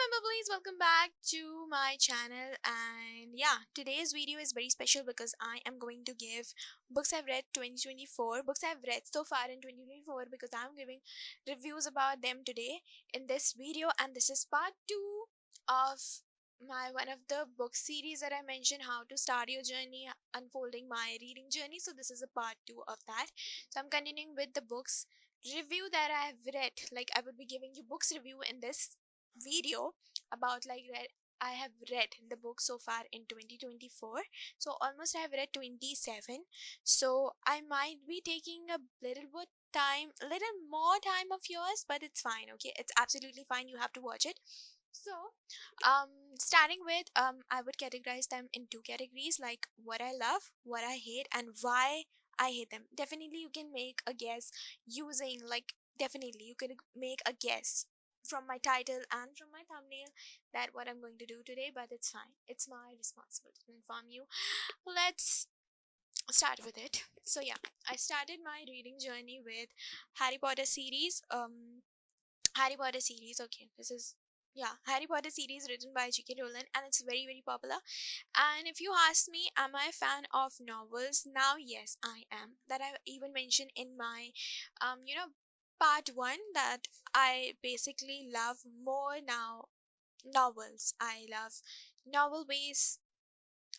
my bubblies, welcome back to my channel. And yeah, today's video is very special because I am going to give books I've read 2024, books I've read so far in 2024, because I'm giving reviews about them today in this video. And this is part 2 of my one of the book series that I mentioned, how to start your journey, unfolding my reading journey. So this is a part 2 of that. So I'm continuing with the books review that I have read. Like, I would be giving you books review in this video about I have read the book so far in 2024. So almost I have read 27. So I might be taking a little more time of yours, but it's fine. Okay, it's absolutely fine. You have to watch it. So, starting with I would categorize them in two categories, like what I love, what I hate, and why I hate them. Definitely, you can make a guess using, like, definitely you can make a guess from my title and from my thumbnail that what I'm going to do today, but it's fine. It's my responsibility to inform you. Let's start with it. So yeah, I started my reading journey with Harry Potter series. Harry Potter series. Okay, this is, yeah, Harry Potter series written by J.K. Rowling, and it's very very popular. And if you ask me, am I a fan of novels? Now, yes, I am. That I even mentioned in my, part one, that I basically love more now novels. I love novel based.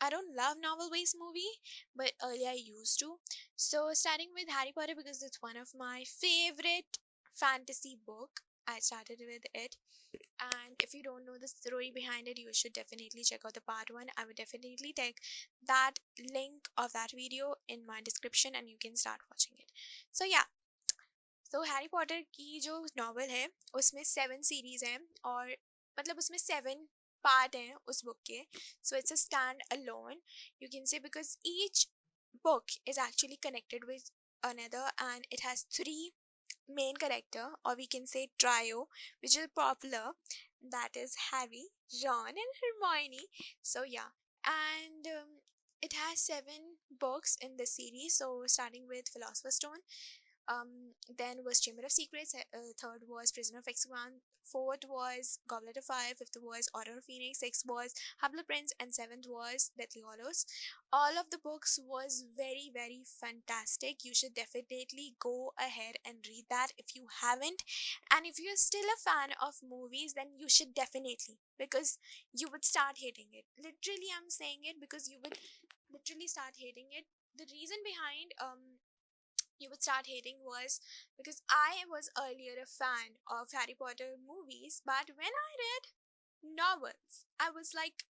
I don't love novel based movie, but earlier I used to. So starting with Harry Potter because it's one of my favorite fantasy book. I started with it, and if you don't know the story behind it, you should definitely check out the part one. I would definitely take that link of that video in my description and you can start watching it. So yeah, तो Harry Potter की जो novel है उसमें 7 series हैं, और मतलब उसमें 7 part हैं उस बुक के. So it's a stand alone, you can say, because each book is actually connected with another, and it has 3 main character, or we can say trio, which is popular, that is Harry, Ron and Hermione. So yeah, and it has 7 books in the series. So starting with Philosopher's Stone, then was Chamber of Secrets, third was Prisoner of Azkaban, fourth was Goblet of Fire, fifth was Order of Phoenix, sixth was Half-Blood Prince, and seventh was Deathly Hallows. All of the books was very very fantastic. You should definitely go ahead and read that if you haven't. And if you're still a fan of movies, then you should definitely, because you would start hating it. Literally, I'm saying it because you would literally start hating it. The reason behind you would start hating was because I was earlier a fan of Harry Potter movies, but when I read novels, I was like,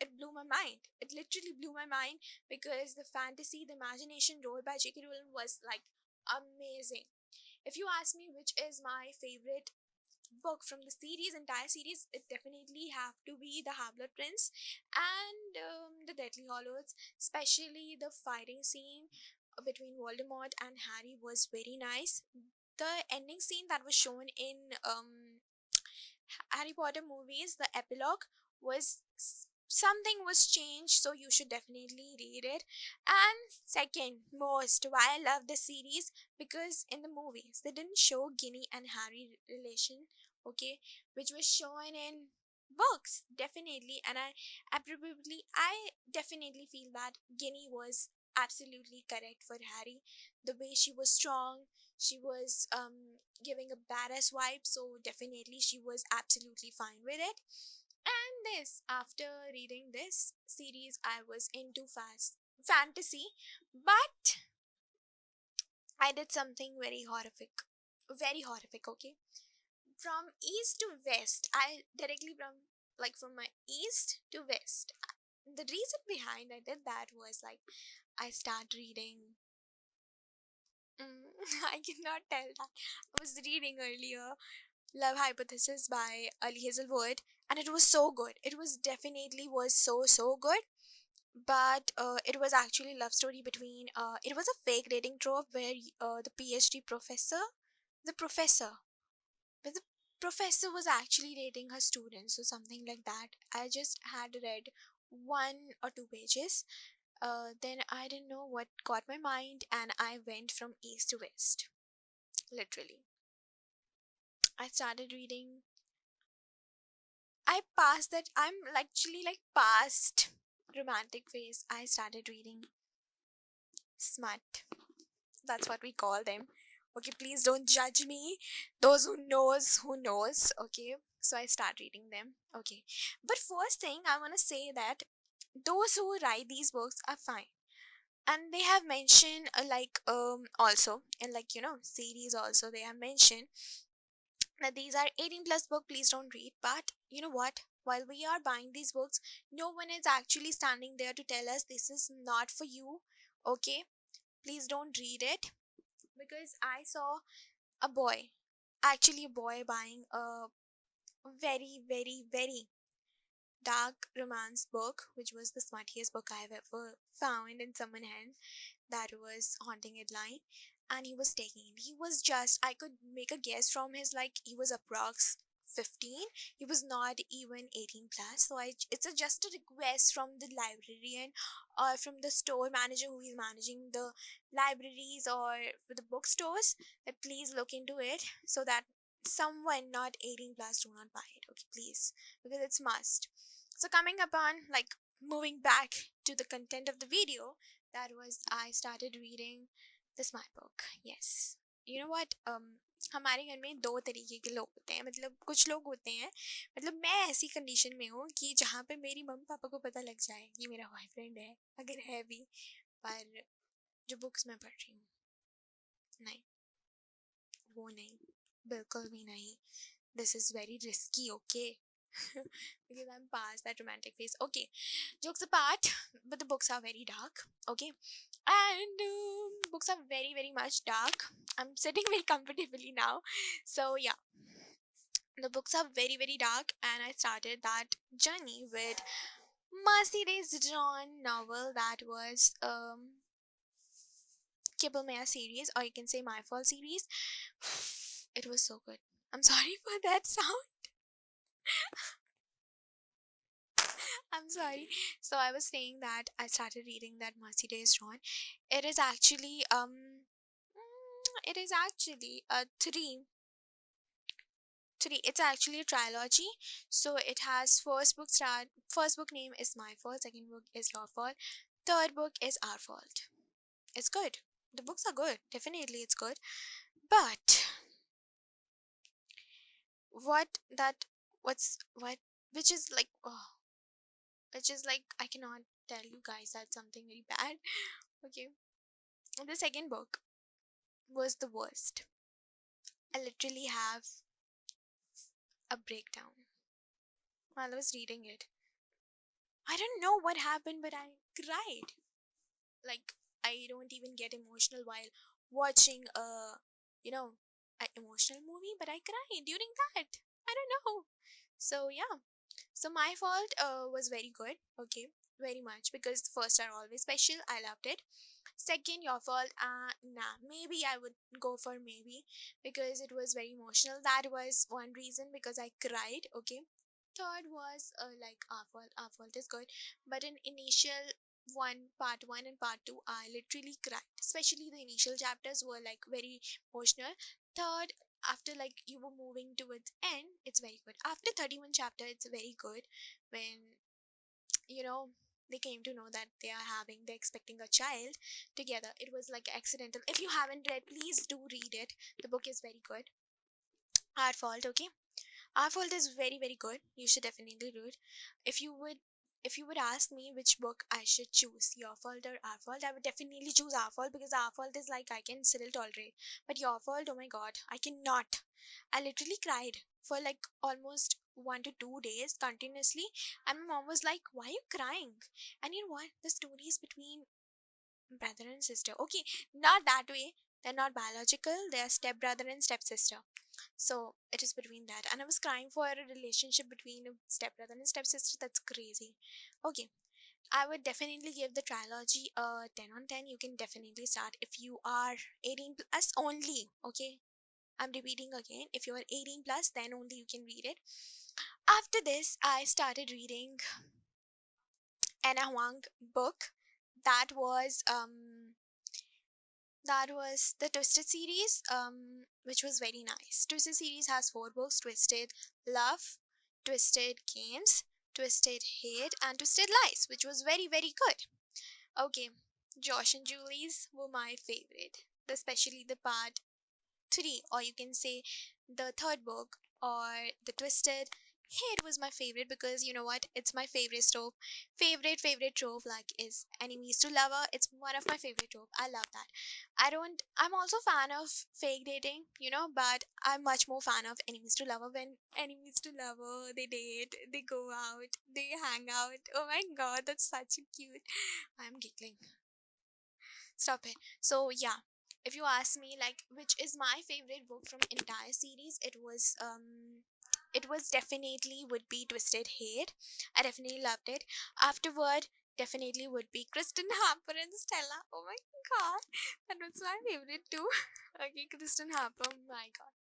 it blew my mind. It literally blew my mind because the fantasy, the imagination role by J.K. Rowling was like amazing. If you ask me which is my favorite book from the series, entire series, it definitely have to be The Half-Blood Prince and The Deathly Hallows. Especially the fighting scene between Voldemort and Harry was very nice. The ending scene that was shown in Harry Potter movies, the epilogue, was something was changed, so you should definitely read it. And second most, why I love the series, because in the movies they didn't show Ginny and Harry relation, okay, which was shown in books definitely. And I definitely feel that Ginny was absolutely correct for Harry. The way she was strong, she was giving a badass vibe, so definitely she was absolutely fine with it. And this, after reading this series, I was into fast fantasy, but I did something very horrific. Very horrific, okay? From east to west, I directly from my east to west. The reason behind I did that was like I start reading. I cannot tell that. I was reading earlier Love Hypothesis by Ali Hazelwood, and it was so good. It was definitely was so good. But it was actually love story between it was a fake dating trope where the PhD professor, the professor, but the professor was actually dating her students or something like that. I just had read 1 or 2 pages. Then I didn't know what got my mind, and I went from east to west. Literally, I started reading I passed that. I'm actually like past romantic phase. I started reading smut. That's what we call them. Okay, please don't judge me. Those who knows. Okay, so I start reading them. Okay, but first thing I want to say that those who write these books are fine, and they have mentioned also in like series also they have mentioned that these are 18 plus book, please don't read. But you know what, while we are buying these books, no one is actually standing there to tell us this is not for you. Okay, please don't read it. Because I saw a boy, actually a boy buying a very very very dark romance book, which was the smuttiest book I've ever found in someone's hand. That was Haunting Headline. And he was taking it. He was just, I could make a guess from his, like, he was approx 15. He was not even 18 plus. So it's just a request from the librarian or from the store manager who is managing the libraries or the bookstores, that please look into it so that someone not 18 plus do not buy it. Okay, please, because it's must. So coming upon, like, moving back to the content of the video, that was I started reading the smart book. Yes, you know what, हमारे घर में दो तरीके के लोग होते हैं, मतलब कुछ लोग होते हैं, मतलब मैं ऐसी कंडीशन में हूँ कि जहाँ पे मेरी मम्मी पापा को पता लग जाए कि मेरा बॉयफ्रेंड है, अगर है भी, पर जो बुक्स मैं पढ़ रही हूँ, नहीं, वो नहीं, बिल्कुल भी नहीं. This is very risky, okay? Because I'm past that romantic phase. Okay, jokes apart, but the books are very dark, okay? And books are very, very much dark. I'm sitting very comfortably now. So, yeah, the books are very, very dark, and I started that journey with Mercedes Dawn novel that was Kibble Maya series, or you can say My Fall series. It was so good. I'm sorry for that sound. I'm sorry. So I was saying that I started reading that Mercedes Dawn. It is actually it is actually a three. It's actually a trilogy. So it has first book name is My Fault, second book is Your Fault, third book is Our Fault. It's good. The books are good. Definitely it's good. But what that what which is like, oh, which is like, I cannot tell you guys that something very bad. Okay. The second book was the worst. I literally have a breakdown while I was reading it. I don't know what happened, but I cried. Like, I don't even get emotional while watching you know, an emotional movie, but I cried during that. I don't know. So yeah. So My Fault was very good. Okay, very much, because first are always special. I loved it. Second, Your Fault. Nah, maybe I would go for maybe, because it was very emotional. That was one reason because I cried. Okay. Third was like Our Fault. Our Fault is good, but in initial part one and part two, I literally cried. Especially the initial chapters were like very emotional. Third, after like you were moving towards end, it's very good. After 31 chapter, it's very good when you know they came to know that they're expecting a child together. It was like accidental. If you haven't read, please do read it. The book is very good. Our Fault, okay. Our Fault is very very good. You should definitely do it. if you would if you would ask me which book I should choose, Your Fault or Our Fault, I would definitely choose Our Fault, because Our Fault is like I can still tolerate. But Your Fault, oh my god, I cannot. I literally cried for like almost 1 to 2 days continuously, and my mom was like, "Why are you crying?" And you know what? The story is between brother and sister. Okay, not that way. They're not biological. They are step brother and step sister. So it is between that. And I was crying for a relationship between a step brother and step sister. That's crazy. Okay. I would definitely give the trilogy a 10 on 10. You can definitely start if you are 18 plus only. Okay. I'm repeating again. If you are 18 plus, then only you can read it. After this, I started reading Anna Huang book. That was the Twisted series, which was very nice. Twisted series has four books: Twisted Love, Twisted Games, Twisted Hate, and Twisted Lies, which was very, very good. Okay, Josh and Julie's were my favorite, especially the part 3, or you can say the third book, or the Twisted Hate was my favorite because you know what? It's my favorite trope. Favorite trope like is enemies to lover. It's one of my favorite trope. I love that. I'm also fan of fake dating, but I'm much more fan of enemies to lover. When enemies to lover, they date, they go out, they hang out. Oh my god, that's such a cute. I'm giggling. Stop it. So yeah, if you ask me like which is my favorite book from entire series, it was definitely would be Twisted Hate. I definitely loved it. Afterward, definitely would be Kristen Harper and Stella. Oh my god, that was my favorite too. Okay, Kristen Harper. Oh my god.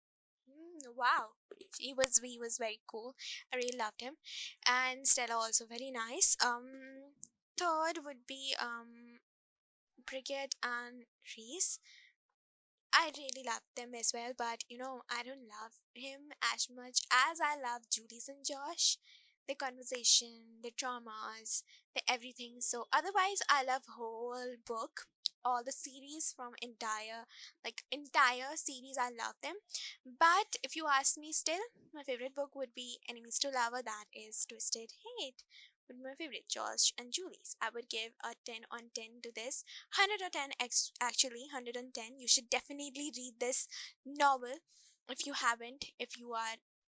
Wow, he was very cool. I really loved him, and Stella also very nice. Third would be Brigitte and Reese. I really love them as well, but I don't love him as much as I love Judy's and Josh. The conversation, the traumas, the everything. So otherwise, I love whole book, all the series from entire series. I love them. But if you ask me, still my favorite book would be Enemies to Lover. That is Twisted Hate. Would be my favorite, Josh and Julie's. I would give a 10 on 10 to this. 100 or 10, actually 110. You should definitely read this novel if you haven't.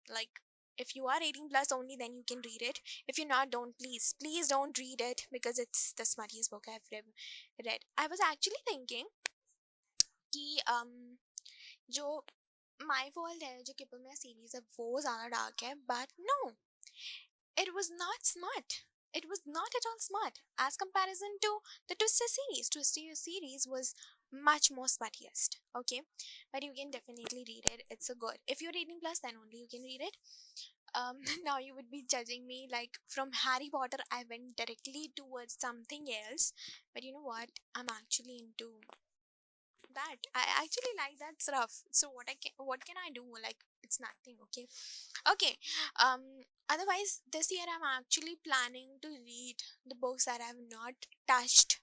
Like if you are 18 plus only, then you can read it. If you're not, don't, please don't read it because it's the smuttiest book I've read. I was actually thinking कि जो my fault है जो किपल में series है वो ज़्यादा dark है but no, it was not smart. It was not at all smart as comparison to the Twister series. Twister series was much more smuttiest. Okay, but you can definitely read it. It's a good. If you're 18 plus, then only you can read it. Now you would be judging me like from Harry Potter. I went directly towards something else, but you know what? I'm actually into that. I actually like that stuff. So what can I do? Like it's nothing. Okay, okay. Otherwise, this year I'm actually planning to read the books that I have not touched.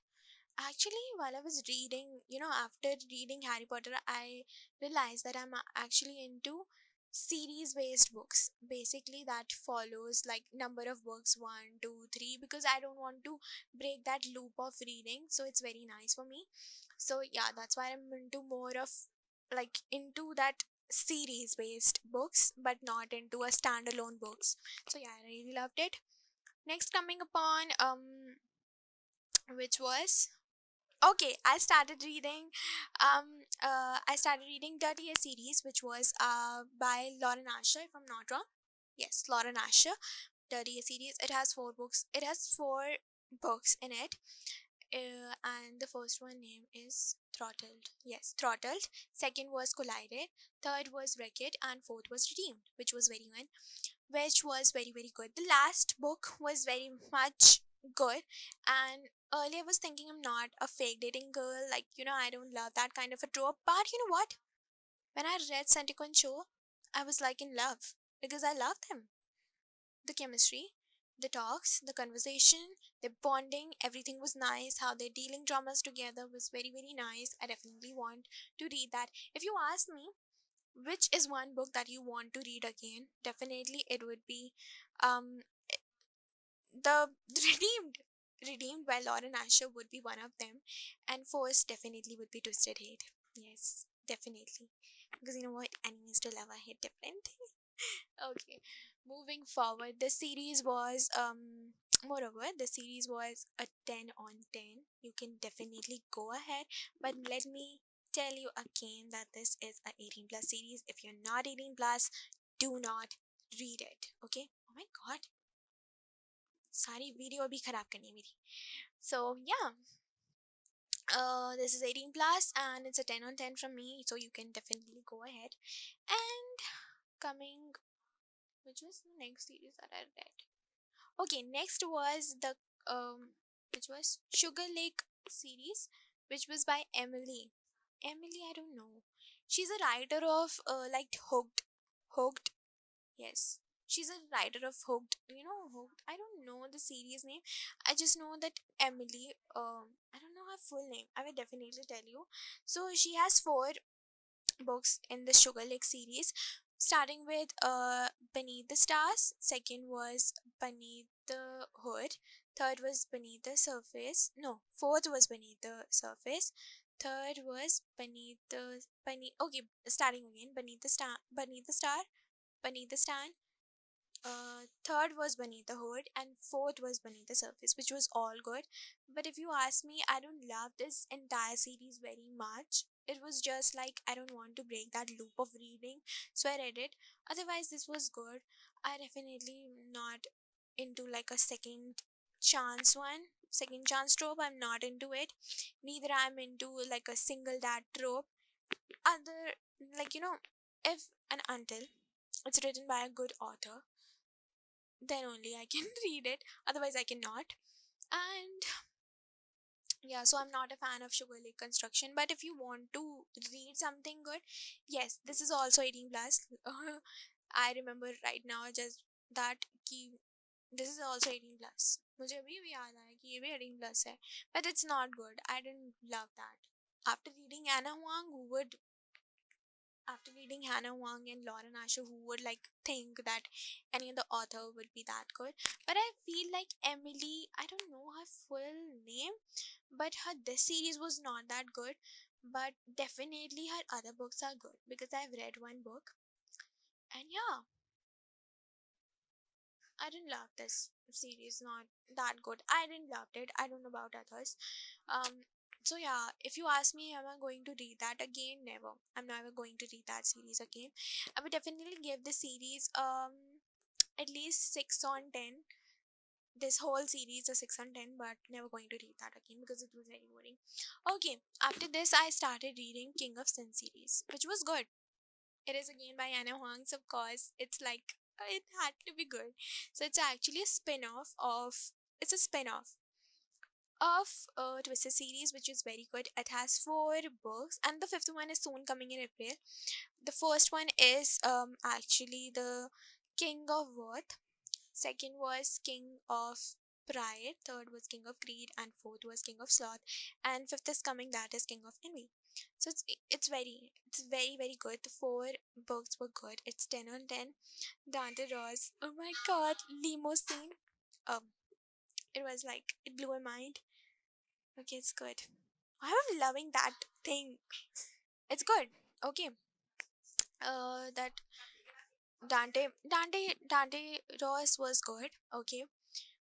Actually, while I was reading, after reading Harry Potter, I realized that I'm actually into series based books, basically that follows like number of books, 1 2 3, because I don't want to break that loop of reading, so it's very nice for me. So yeah, that's why I'm into more of like into that series based books but not into a standalone books. So yeah, I really loved it. Next, coming upon which was okay, I started reading Dirty A series, which was by Lauren Asher, if I'm not wrong. Yes, Lauren Asher. Dirty A series. It has 4 books. It has 4 books in it. And the first one name is Throttled. Yes, Throttled. Second was Collided. Third was Wrecked, and fourth was Redeemed, which was very very good. The last book was very much good, and earlier I was thinking I'm not a fake dating girl. Like I don't love that kind of a trope. But you know what? When I read Santikon Cho, I was like in love because I love them. The chemistry, the talks, the conversation, the bonding, everything was nice. How they're dealing dramas together was very, very nice. I definitely want to read that. If you ask me, which is one book that you want to read again, definitely it would be um the Redeemed. Redeemed by Lauren Asher would be one of them. And first definitely would be Twisted Hate. Yes, definitely. Because you know what? Enemies to love, I hate different. Okay, moving forward, the series was moreover the series was a 10 on 10. You can definitely go ahead, but let me tell you again that this is a 18 plus series. If you're not 18 plus, do not read it. Okay, oh my god, सारी video अभी खराब करनी है मेरी. So yeah, this is 18 plus and it's a 10 on 10 from me, so you can definitely go ahead. And coming, which was the next series that I read? Okay, next was the which was Sugar Lake series, which was by Emily. Emily, I don't know. She's a writer of like Hooked. Hooked. Yes. She's a writer of Hooked. You know Hooked? I don't know the series name. I just know that Emily. I don't know her full name. I will definitely tell you. So she has four books in the Sugar Lake series, starting with Beneath the Stars. Second was Beneath the Hood. Third was Beneath the Surface. No, fourth was Beneath the Surface. Third was beneath. Starting again. Beneath the Star, Beneath the Stand. Third was Beneath the Hood, and fourth was Beneath the Surface, which was all good. But if you ask me, I don't love this entire series very much. It was just like I don't want to break that loop of reading, so I read it. Otherwise, this was good. I definitely not into like a chance one, second chance trope. I'm not into it. Neither I'm into like a single dad trope. Other like if and until it's written by a good author, then only I can read it. Otherwise, I cannot. And yeah, so I'm not a fan of Sugar Lake Construction. But if you want to read something good, yes, this is also 18 plus. I remember right now just that कि this is also 18 plus. मुझे अभी भी याद आया कि ये भी 18 plus है. But it's not good. I didn't love that. After reading Anna Huang, Hannah Wang and Lauren Asher, who would like think that any other author would be that good. But I feel like Emily, I don't know her full name, but her this series was not that good. But definitely her other books are good because I've read one book, and yeah, I didn't love this series, not that good. I didn't love it. I don't know about others. Um so yeah, if you ask me, am I going to read that again? Never. I'm never going to read that series again. I would definitely give the series at least 6 on 10. This whole series a 6 on 10, but never going to read that again because it was very boring. Okay, after this I started reading King of Sin series, which was good. It is again by Anna Huang, so of course it's like it had to be good. So it's actually a spin-off of it's a spin-off of Twisted series, which is very good. It has four books, and the fifth one is soon coming in April. The first one is actually the King of Worth. Second was King of Pride. Third was King of Greed, and fourth was King of Sloth. And fifth is coming, that is King of Envy. So it's very good. The four books were good. It's 10 on 10. Dante Ross. Oh my God, limousine. Um, it was like it blew my mind. Okay, it's good. I'm loving that thing. It's good. Okay. That Dante Ross was good. Okay.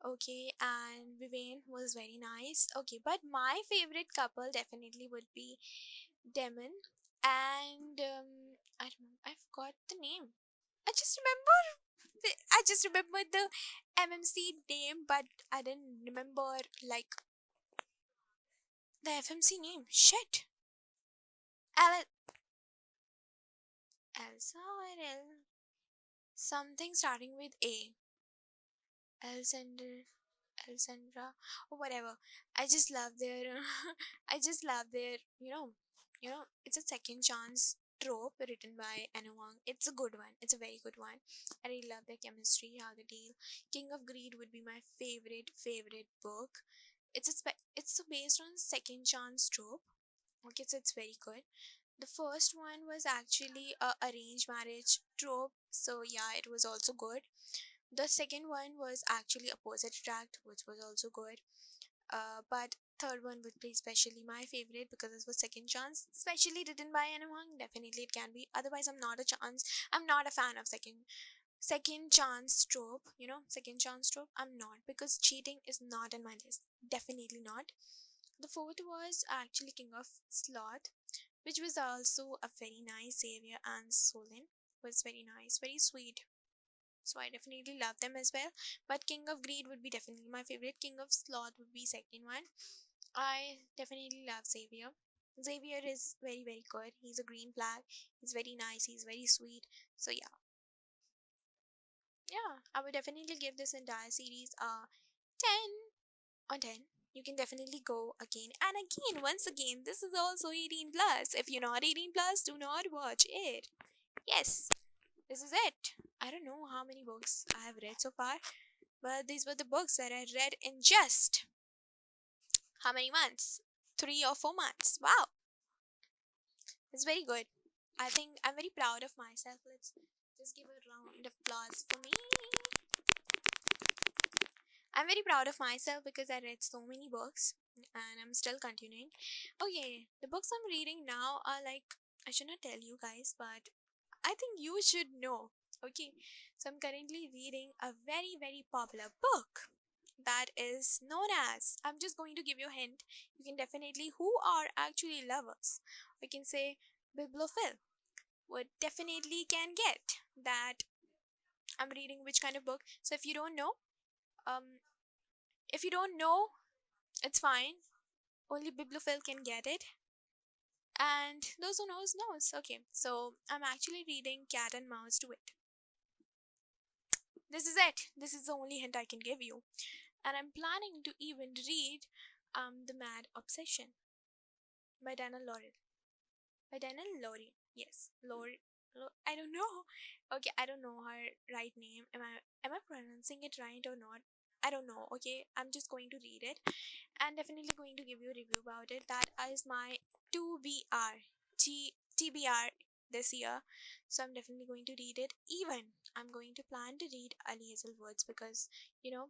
Okay, and Vivian was very nice. Okay, but my favorite couple definitely would be Demon and I forgot the name. I just remembered the MMC name, but I didn't remember like the FMC name. Shit. Al- Elsa or El something starting with A. Alexander, Alexandra, or whatever. I just love their, I just love their, it's a second chance trope written by Anna Wang. It's a good one. It's a very good one. I really love their chemistry, how they deal. King of Greed would be my favorite book. It's based on second chance trope. Okay, so it's very good. The first one was actually a arranged marriage trope, so yeah, it was also good. The second one was actually Opposite Attract, which was also good. But third one would be especially my favorite because it was Second Chance, especially written by Anna Huang. Definitely it can be. Otherwise, I'm not a fan of second chance trope. Second chance trope. I'm not because cheating is not on my list. Definitely not. The fourth was actually King of Sloth, which was also a very nice Xavier and Solin. Was very nice, very sweet, so I definitely love them as well. But King of Greed would be definitely my favorite. King of Sloth would be second one. I definitely love Xavier. Xavier is very good. He's a green flag. He's very nice. He's very sweet. So yeah, I would definitely give this entire series a 10 on 10. You can definitely go again and again. Once again, this is also 18 plus. If you're not 18 plus, do not watch it. Yes, this is it. I don't know how many books I have read so far, but these were the books that I read in just how many months? 3 or 4 months. Wow, it's very good. I think I'm very proud of myself. Let's just give a round of applause for me. I'm very proud of myself because I read so many books and I'm still continuing. Okay, the books I'm reading now are like, I should not tell you guys, but I think you should know. Okay, so I'm currently reading a very, very popular book that is known as, I'm just going to give you a hint. You can definitely, who are actually lovers, we can say bibliophile, would definitely can get that I'm reading which kind of book. So um, if you don't know, it's fine. Only bibliophile can get it. And those who knows. Okay, so I'm actually reading Cat and Mouse to it. This is it. This is the only hint I can give you. And I'm planning to even read The Mad Obsession by Dana Laurel. By Dana Laurie. Yes, Laurie. I don't know. Okay, I don't know her right name. Am I pronouncing it right or not? I don't know. Okay, I'm just going to read it and definitely going to give you a review about it. That is my 2BR TBR this year. So I'm definitely going to read it. Even I'm going to plan to read Ali Hazelwood's because you know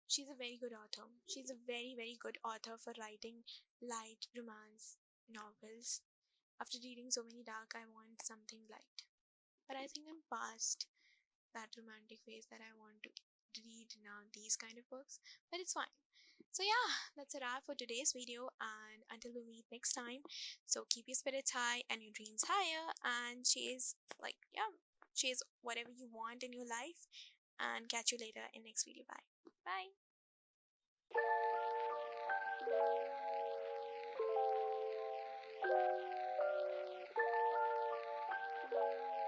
she's a very good author. She's a very, very good author for writing light romance novels. After reading so many dark, I want something light. But I think I'm past that romantic phase that I want to read now these kind of books. But it's fine. So yeah, that's a wrap for today's video, and until we meet next time, so keep your spirits high and your dreams higher and chase whatever you want in your life, and catch you later in next video. Bye. Bye.